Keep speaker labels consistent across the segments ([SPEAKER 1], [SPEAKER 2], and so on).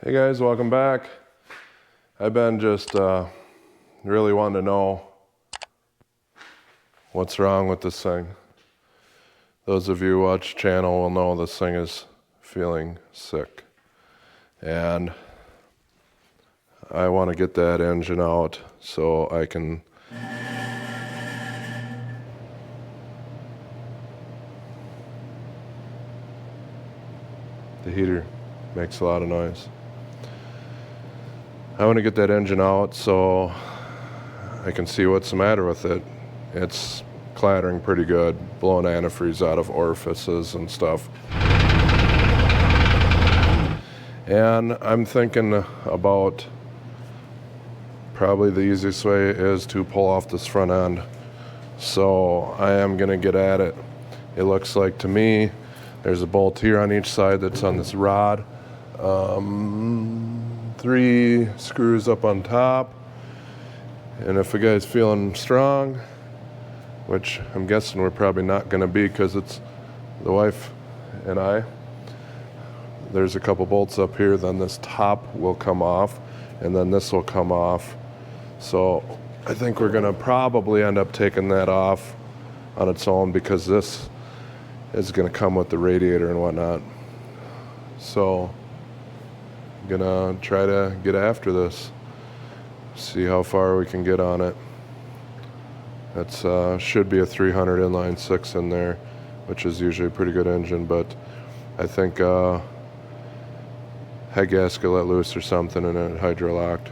[SPEAKER 1] Hey guys, welcome back. I've been just really wanting to know what's wrong with this thing. Those of you who watch the channel will know this thing is feeling sick. And I want to get that engine out so I can the heater makes a lot of noise. I want to get that engine out so I can see what's the matter with it. It's clattering pretty good, blowing antifreeze out of orifices and stuff. And I'm thinking about probably the easiest way is to pull off this front end. So I am going to get at it. It looks like to me there's a bolt here on each side that's on this rod. 3 screws up on top, and if a guy's feeling strong, which I'm guessing we're probably not going to be because it's the wife and I, there's a couple bolts up here, then this top will come off and then this will come off. So I think we're going to probably end up taking that off on its own because this is going to come with the radiator and whatnot. So gonna try to get after this, see how far we can get on it. That's should be a 300 inline 6 in there, which is usually a pretty good engine, but I think head gasket let loose or something and it hydrolocked.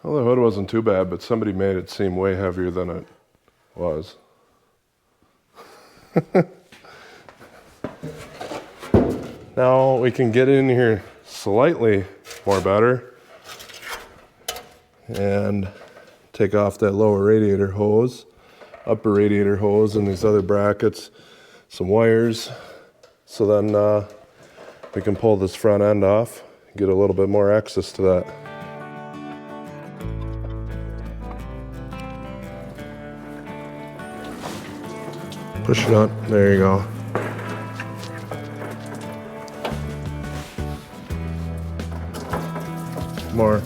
[SPEAKER 1] Well, the hood wasn't too bad, but somebody made it seem way heavier than it was. Now we can get in here slightly more better and take off that lower radiator hose, upper radiator hose, and these other brackets, some wires, so then we can pull this front end off, get a little bit more access to that. Push it up, there you go. More.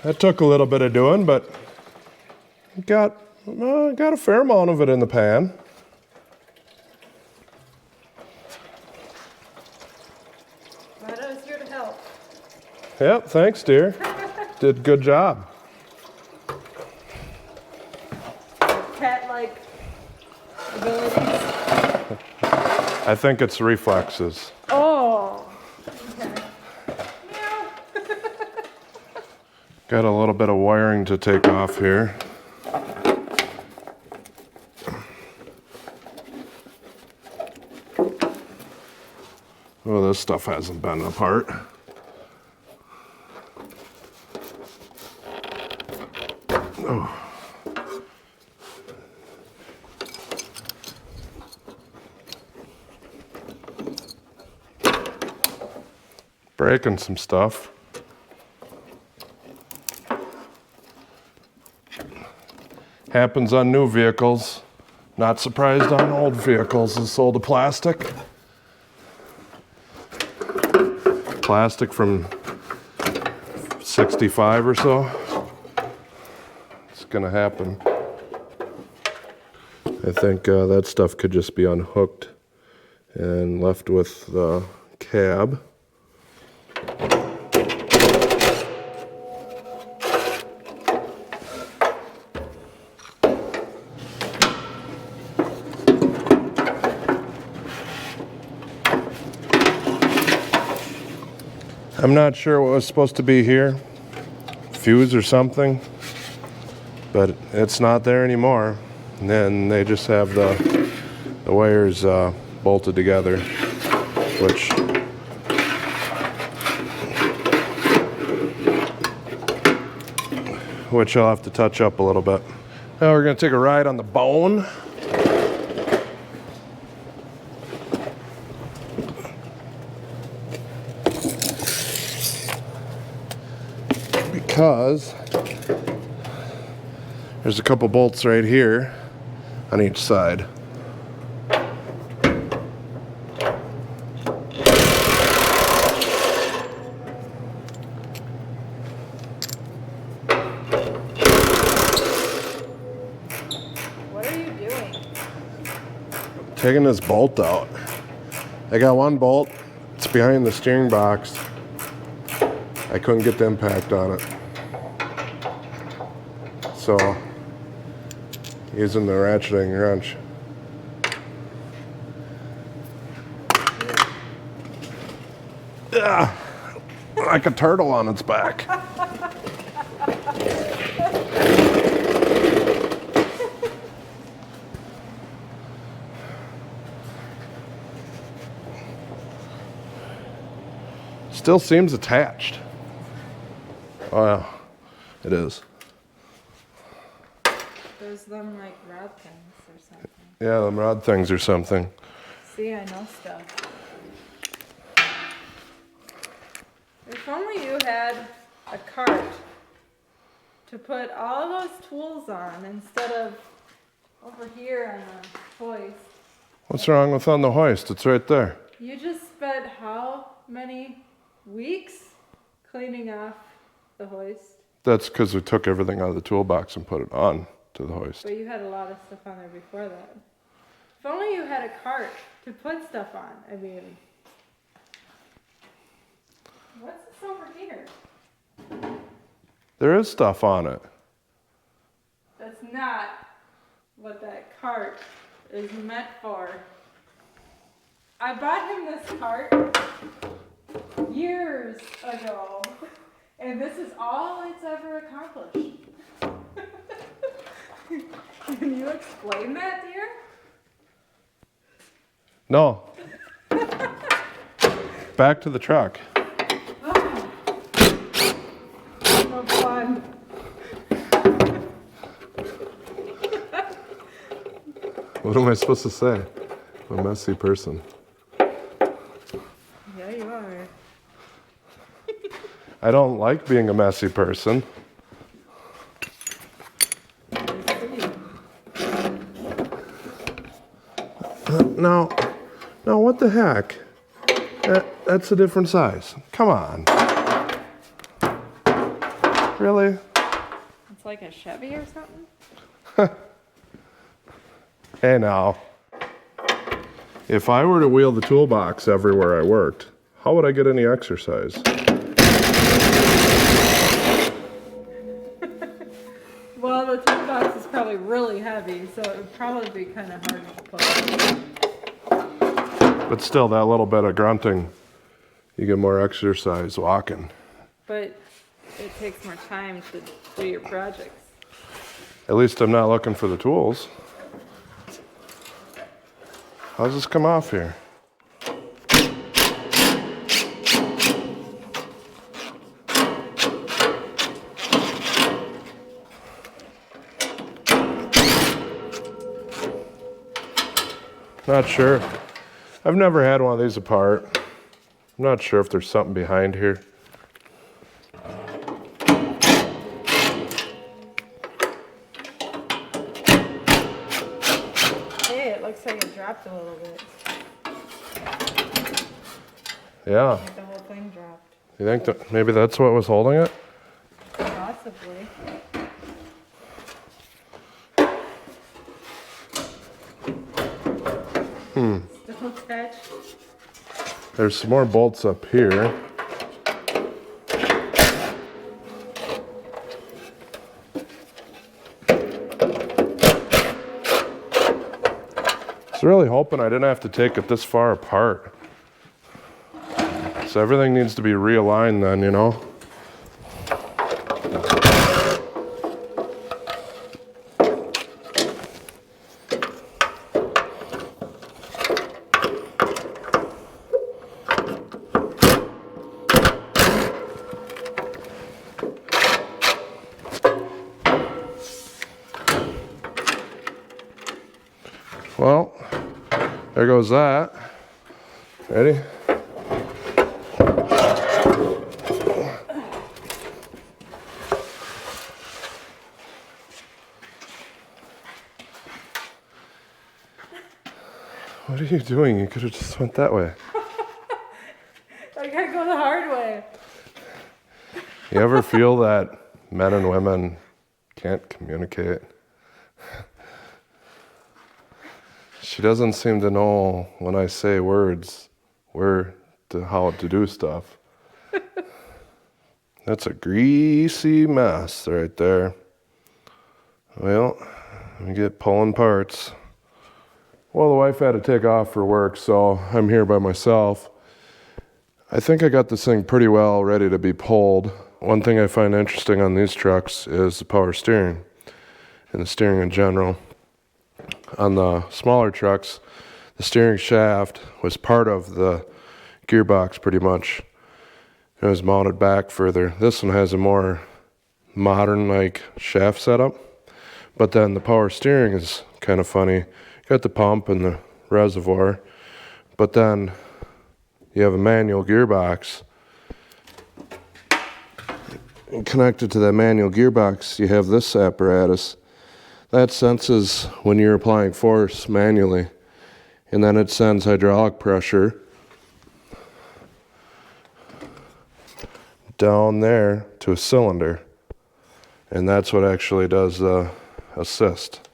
[SPEAKER 1] That took a little bit of doing, but got a fair amount of it in the pan.
[SPEAKER 2] I was here to help.
[SPEAKER 1] Yep, thanks, dear. Did a good job.
[SPEAKER 2] Cat-like abilities.
[SPEAKER 1] I think it's reflexes.
[SPEAKER 2] Oh. Okay. Meow.
[SPEAKER 1] Got a little bit of wiring to take off here. Oh, this stuff hasn't been apart. Oh. Breaking some stuff. Happens on new vehicles. Not surprised on old vehicles. It's sold to plastic. Plastic from 65 or so. It's gonna happen. I think that stuff could just be unhooked and left with the cab. I'm not sure what was supposed to be here, fuse or something, but it's not there anymore. And then they just have the wires bolted together, which I'll have to touch up a little bit. Now we're gonna take a ride on the bone. because there's a couple bolts right here on each side.
[SPEAKER 2] What are you doing?
[SPEAKER 1] Taking this bolt out. I got one bolt. It's behind the steering box. I couldn't get the impact on it. So, using the ratcheting wrench. Yeah, like a turtle on its back. Still seems attached. Oh yeah, it is.
[SPEAKER 2] There's them like rod things or something.
[SPEAKER 1] Yeah, them rod things or something.
[SPEAKER 2] See, I know stuff. If only you had a cart to put all those tools on instead of over here on the hoist.
[SPEAKER 1] What's wrong with on the hoist? It's right there.
[SPEAKER 2] You just spent how many weeks cleaning off the hoist?
[SPEAKER 1] That's because we took everything out of the toolbox and put it on to the hoist.
[SPEAKER 2] But you had a lot of stuff on there before that. If only you had a cart to put stuff on. I mean, what's this over here?
[SPEAKER 1] There is stuff on it.
[SPEAKER 2] That's not what that cart is meant for. I bought him this cart years ago, and this is all it's ever accomplished. Can you explain that, dear?
[SPEAKER 1] No. Back to the truck.
[SPEAKER 2] No fun.
[SPEAKER 1] What am I supposed to say? I'm a messy person.
[SPEAKER 2] Yeah, you are.
[SPEAKER 1] I don't like being a messy person. No, what the heck? That's a different size. Come on. Really?
[SPEAKER 2] It's like a Chevy or something?
[SPEAKER 1] Hey now. If I were to wheel the toolbox everywhere I worked, how would I get any exercise?
[SPEAKER 2] Well, the toolbox is probably really heavy, so it would probably be kind of hard to pull.
[SPEAKER 1] But still, that little bit of grunting, you get more exercise walking.
[SPEAKER 2] But it takes more time to do your projects.
[SPEAKER 1] At least I'm not looking for the tools. How's this come off here? Not sure. I've never had one of these apart. I'm not sure if there's something behind here.
[SPEAKER 2] Hey, it looks like it dropped a little bit.
[SPEAKER 1] Yeah.
[SPEAKER 2] Like the whole thing dropped.
[SPEAKER 1] You think that maybe that's what was holding it?
[SPEAKER 2] Possibly. Still attached.
[SPEAKER 1] There's some more bolts up here. I was really hoping I didn't have to take it this far apart. So everything needs to be realigned then, you know? Well, there goes that. Ready? are you doing? You could have just went that way.
[SPEAKER 2] I gotta go the hard way.
[SPEAKER 1] You ever feel that men and women can't communicate? She doesn't seem to know when I say words how to do stuff. That's a greasy mess right there. Well, we get pulling parts. Well, the wife had to take off for work, so I'm here by myself. I think I got this thing pretty well ready to be pulled. One thing I find interesting on these trucks is the power steering and the steering in general. On the smaller trucks, the steering shaft was part of the gearbox pretty much. It was mounted back further. This one has a more modern shaft setup, but then the power steering is kind of funny. You got the pump and the reservoir, but then you have a manual gearbox. And connected to that manual gearbox, you have this apparatus. That senses when you're applying force manually, and then it sends hydraulic pressure down there to a cylinder, and that's what actually does the assist.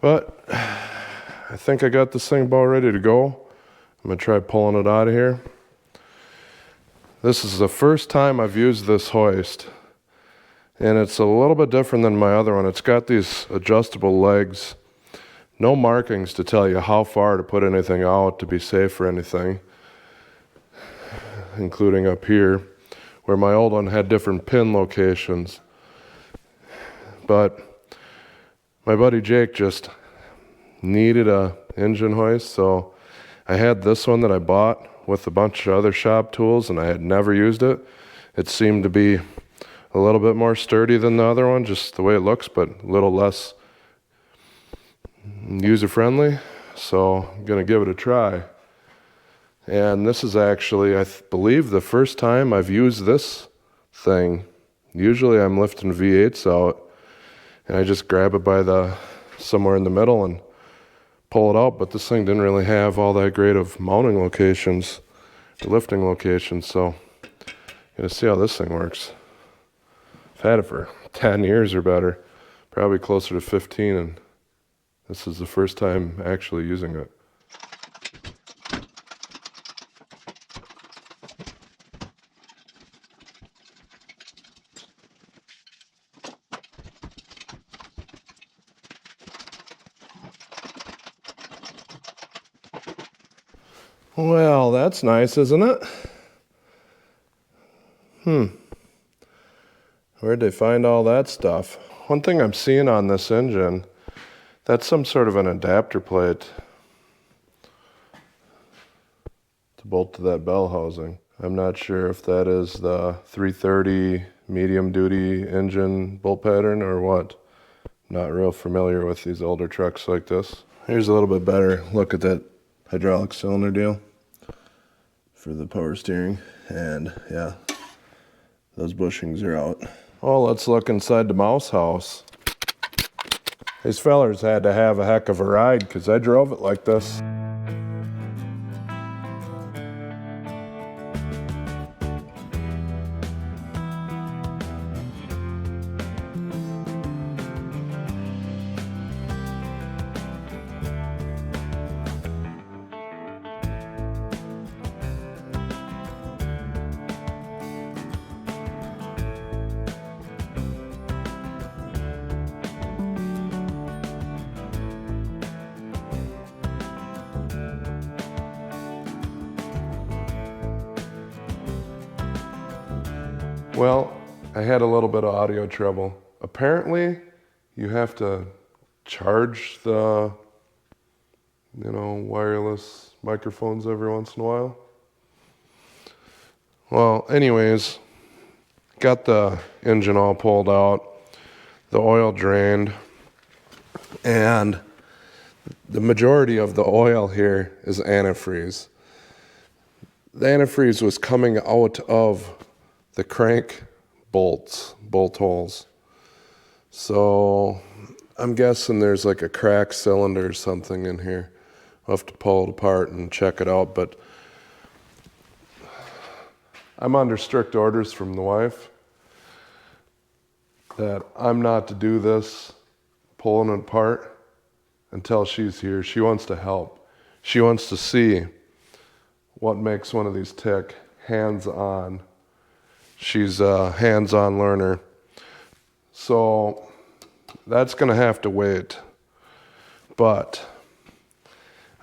[SPEAKER 1] But I think I got this thing about ready to go. I'm gonna try pulling it out of here. This is the first time I've used this hoist, and it's a little bit different than my other one. It's got these adjustable legs, no markings to tell you how far to put anything out to be safe or anything, including up here, where my old one had different pin locations. But my buddy Jake just needed a engine hoist, so I had this one that I bought with a bunch of other shop tools, and I had never used it. It seemed to be a little bit more sturdy than the other one, just the way it looks, but a little less user-friendly, so I'm gonna give it a try. And this is actually, I believe, the first time I've used this thing. Usually I'm lifting V8s out, and I just grab it by somewhere in the middle and pull it out, but this thing didn't really have all that great of mounting locations, or lifting locations, so gonna see how this thing works. I've had it for 10 years or better, probably closer to 15, and this is the first time actually using it. Well, that's nice, isn't it? Where'd they find all that stuff? One thing I'm seeing on this engine, that's some sort of an adapter plate to bolt to that bell housing. I'm not sure if that is the 330 medium duty engine bolt pattern or what. Not real familiar with these older trucks like this. Here's a little bit better look at that hydraulic cylinder deal for the power steering, and yeah, those bushings are out. Oh, let's look inside the mouse house. These fellers had to have a heck of a ride, because I drove it like this. Well, I had a little bit of audio trouble. Apparently, you have to charge the, wireless microphones every once in a while. Well, anyways, got the engine all pulled out, the oil drained, and the majority of the oil here is antifreeze. The antifreeze was coming out of the crank bolt holes. So I'm guessing there's like a cracked cylinder or something in here. I'll have to pull it apart and check it out, but I'm under strict orders from the wife that I'm not to do this, pulling it apart, until she's here. She wants to help. She wants to see what makes one of these tick hands-on. She's a hands-on learner. So that's going to have to wait. But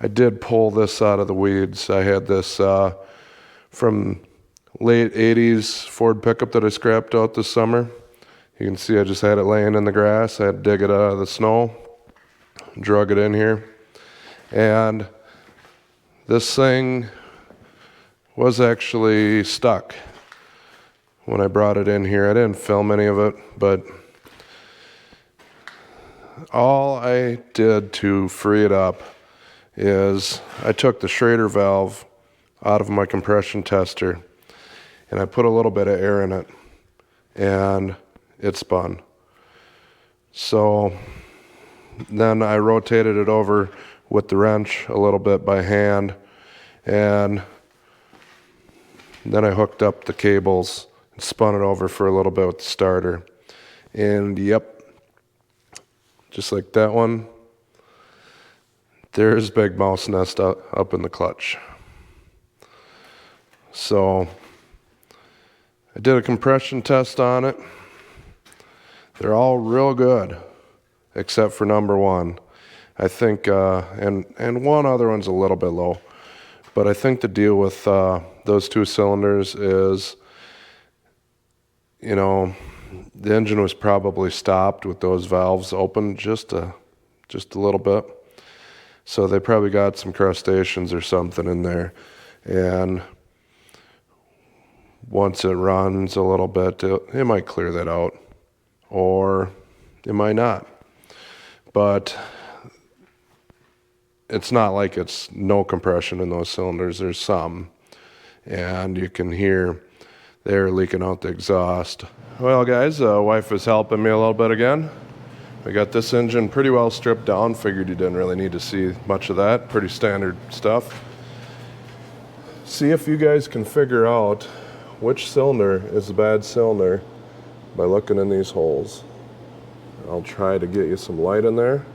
[SPEAKER 1] I did pull this out of the weeds. I had this from late 80s Ford pickup that I scrapped out this summer. You can see I just had it laying in the grass. I had to dig it out of the snow, drug it in here. And this thing was actually stuck when I brought it in here. I didn't film any of it, but all I did to free it up is I took the Schrader valve out of my compression tester and I put a little bit of air in it and it spun. So then I rotated it over with the wrench a little bit by hand, and then I hooked up the cables and spun it over for a little bit with the starter. And yep, just like that one, there's Big Mouse Nest up in the clutch. So I did a compression test on it. They're all real good, except for number one. I think, and one other one's a little bit low. But I think the deal with those two cylinders is, you know, the engine was probably stopped with those valves open just a little bit. So they probably got some crustaceans or something in there. And once it runs a little bit, it might clear that out. Or it might not. But it's not like it's no compression in those cylinders. There's some. And you can hear they're leaking out the exhaust. Well, guys, wife is helping me a little bit again. We got this engine pretty well stripped down. Figured you didn't really need to see much of that. Pretty standard stuff. See if you guys can figure out which cylinder is the bad cylinder by looking in these holes. I'll try to get you some light in there.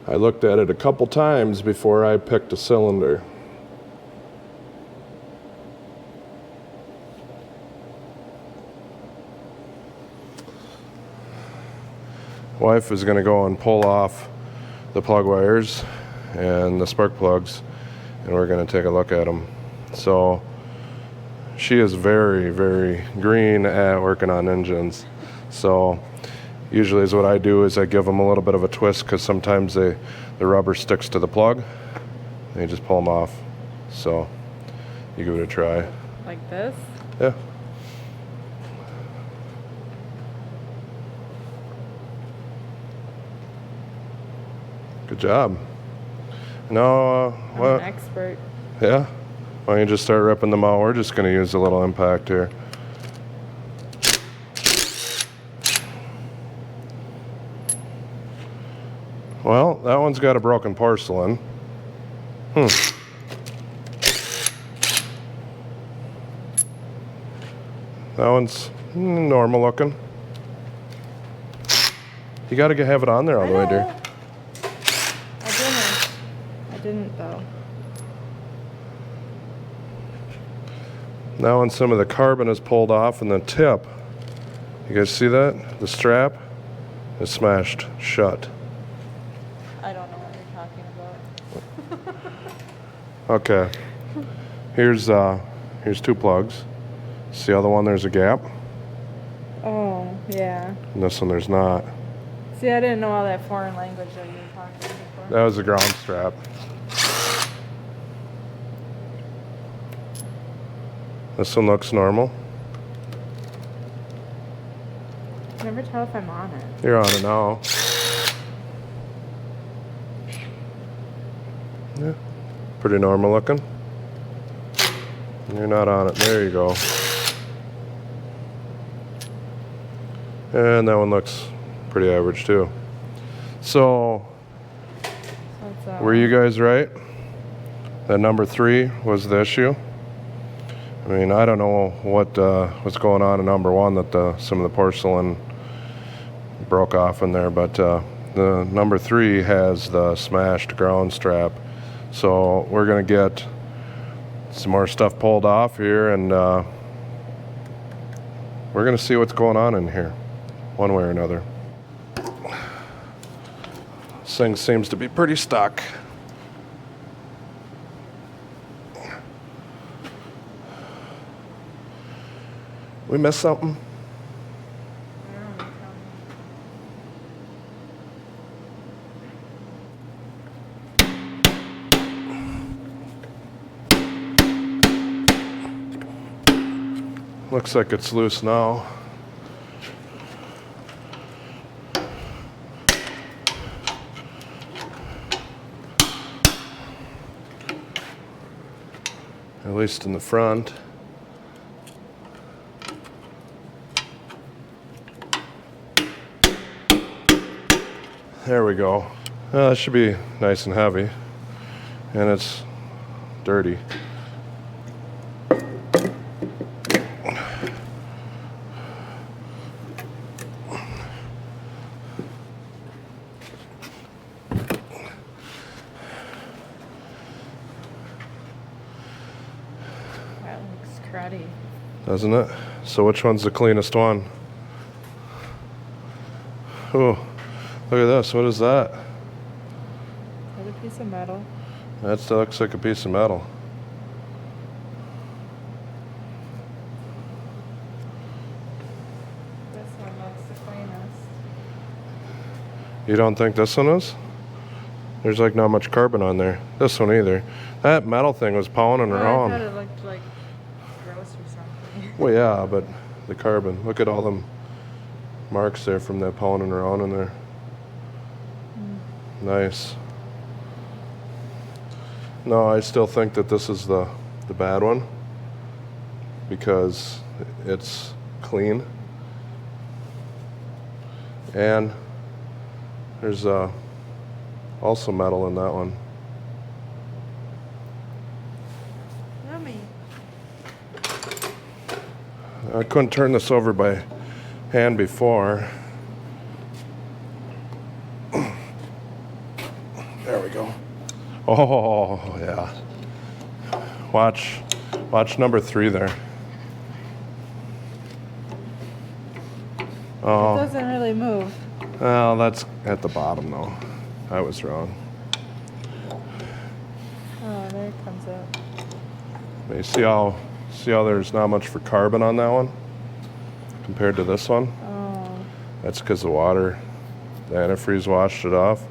[SPEAKER 1] I looked at it a couple times before I picked a cylinder. Wife is going to go and pull off the plug wires and the spark plugs, and we're going to take a look at them. So she is very, very green at working on engines. So usually is what I do is I give them a little bit of a twist, because sometimes the rubber sticks to the plug and you just pull them off. So you give it a try.
[SPEAKER 2] Like this?
[SPEAKER 1] Yeah. Good job. No,
[SPEAKER 2] I'm
[SPEAKER 1] what?
[SPEAKER 2] an expert.
[SPEAKER 1] Yeah? Why don't you just start ripping them out? We're just going to use a little impact here. Well, that one's got a broken porcelain. That one's normal looking. You got to have it on there all the way, dear.
[SPEAKER 2] I didn't though.
[SPEAKER 1] Now when some of the carbon is pulled off and the tip, you guys see that? The strap is smashed shut.
[SPEAKER 2] I don't know what you're talking about.
[SPEAKER 1] Okay. Here's two plugs. See how the one there's a gap?
[SPEAKER 2] Oh, yeah.
[SPEAKER 1] And this one there's not.
[SPEAKER 2] See, I didn't know all that foreign language that you were talking before.
[SPEAKER 1] That was the ground strap. This one looks normal.
[SPEAKER 2] I can never tell if I'm on it.
[SPEAKER 1] You're on it now. Yeah. Pretty normal looking. You're not on it. There you go. And that one looks pretty average too. So, were you guys right? That number 3 was the issue? I mean, I don't know what's going on in number 1 that some of the porcelain broke off in there, but the number 3 has the smashed ground strap. So we're gonna get some more stuff pulled off here, and we're gonna see what's going on in here, one way or another. This thing seems to be pretty stuck. We missed something? Looks like it's loose now. At least in the front. There we go. That should be nice and heavy. And it's dirty.
[SPEAKER 2] Cruddy.
[SPEAKER 1] Doesn't it? So which one's the cleanest one? Oh, look at this. What is that?
[SPEAKER 2] Is that a piece of metal?
[SPEAKER 1] That looks like a piece of metal.
[SPEAKER 2] This one looks the cleanest.
[SPEAKER 1] You don't think this one is? There's like not much carbon on there. This one either. That metal thing was pounding around.
[SPEAKER 2] I thought it looked like gross or something.
[SPEAKER 1] Well, yeah, but the carbon. Look at all them marks there from that pounding around in there. Nice. No, I still think that this is the bad one because it's clean. And there's also metal in that one.
[SPEAKER 2] Yummy.
[SPEAKER 1] I couldn't turn this over by hand before. There we go. Oh, yeah. Watch number 3 there. Oh.
[SPEAKER 2] It doesn't really move.
[SPEAKER 1] Well, that's at the bottom though. I was wrong.
[SPEAKER 2] Oh, there it comes up.
[SPEAKER 1] You see how there's not much for carbon on that one compared to this one?
[SPEAKER 2] Oh.
[SPEAKER 1] That's because the water, the antifreeze washed it off.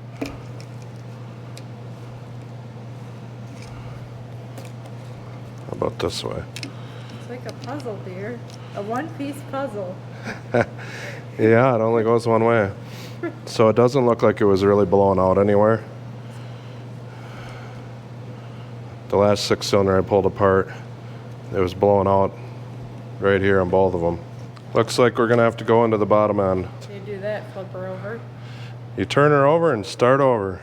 [SPEAKER 1] How about this way?
[SPEAKER 2] It's like a puzzle, dear. A one-piece puzzle.
[SPEAKER 1] Yeah, it only goes one way. So it doesn't look like it was really blowing out anywhere. The last 6-cylinder I pulled apart, it was blowing out right here on both of them. Looks like we're gonna have to go into the bottom end.
[SPEAKER 2] So you do that, flip her over.
[SPEAKER 1] You turn her over and start over.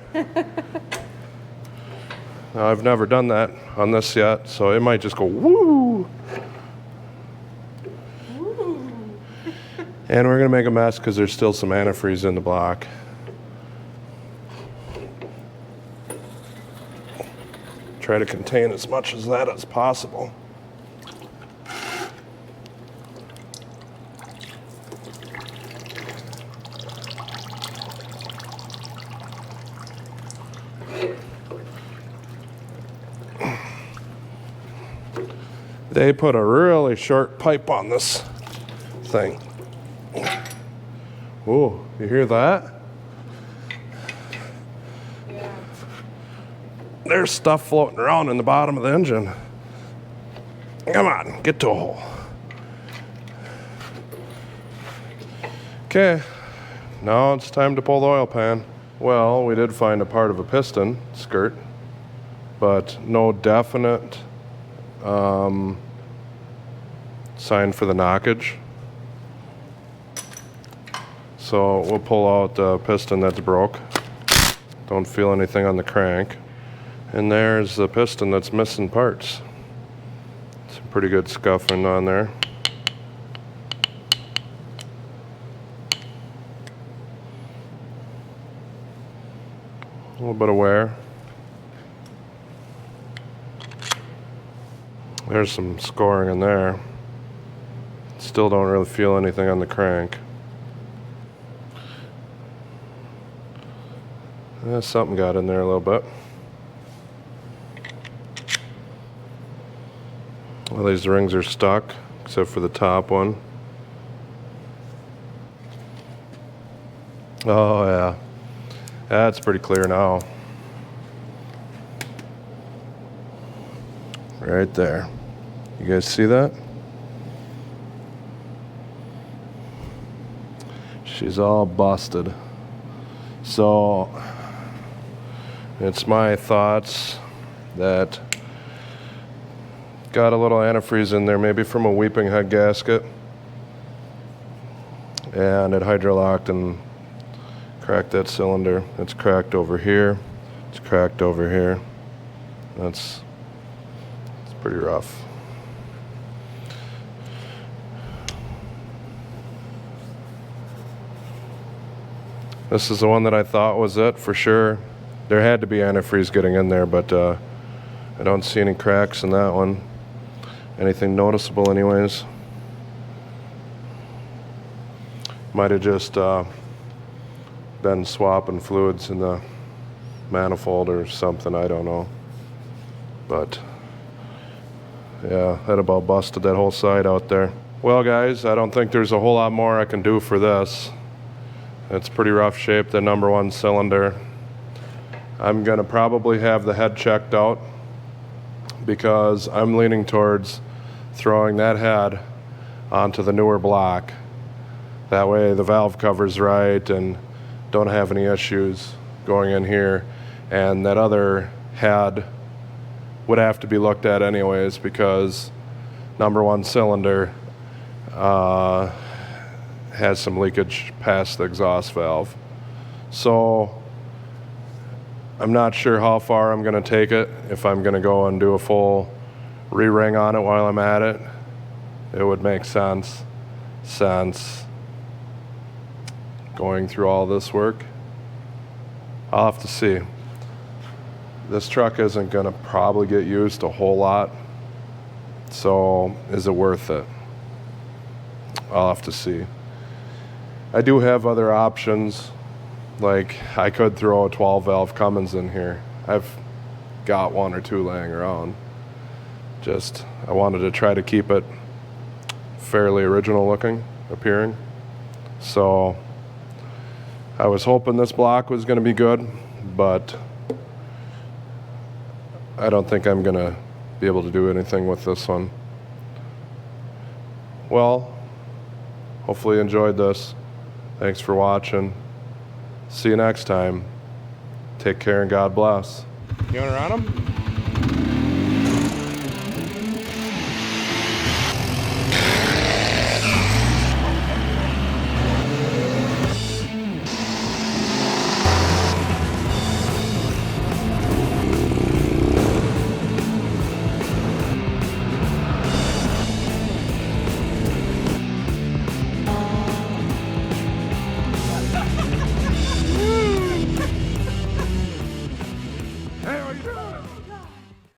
[SPEAKER 1] Now, I've never done that on this yet, so it might just go woo. And we're gonna make a mess because there's still some antifreeze in the block. Try to contain as much of that as possible. They put a really short pipe on this thing. Oh, you hear that?
[SPEAKER 2] Yeah.
[SPEAKER 1] There's stuff floating around in the bottom of the engine. Come on, get to a hole. Okay, now it's time to pull the oil pan. Well, we did find a part of a piston skirt, but no definite sign for the knockage. So we'll pull out the piston that's broke. Don't feel anything on the crank. And there's the piston that's missing parts. Some pretty good scuffing on there. A little bit of wear. There's some scoring in there. Still don't really feel anything on the crank. Something got in there a little bit. Well, these rings are stuck, except for the top one. Oh yeah, that's pretty clear now. Right there. You guys see that? She's all busted. So it's my thoughts that got a little antifreeze in there, maybe from a weeping head gasket, and it hydrolocked and cracked that cylinder. It's cracked over here. It's cracked over here. It's pretty rough. This is the one that I thought was it for sure. There had to be antifreeze getting in there, but I don't see any cracks in that one. Anything noticeable anyways. Might have just been swapping fluids in the manifold or something, I don't know. But yeah, that about busted that whole side out there. Well guys, I don't think there's a whole lot more I can do for this. It's pretty rough shape, the number one cylinder. I'm gonna probably have the head checked out because I'm leaning towards throwing that head onto the newer block. That way the valve cover's right and don't have any issues going in here. And that other head would have to be looked at anyways because number one cylinder has some leakage past the exhaust valve. So I'm not sure how far I'm gonna take it. If I'm gonna go and do a full re-ring on it while I'm at it, it would make sense going through all this work. I'll have to see. This truck isn't gonna probably get used a whole lot, so is it worth it? I'll have to see. I do have other options, like I could throw a 12 valve Cummins in here. I've got one or two laying around. Just, I wanted to try to keep it fairly original looking, appearing. So I was hoping this block was gonna be good, but I don't think I'm gonna be able to do anything with this one. Well, hopefully you enjoyed this. Thanks for watching. See you next time. Take care and God bless. You want to run them?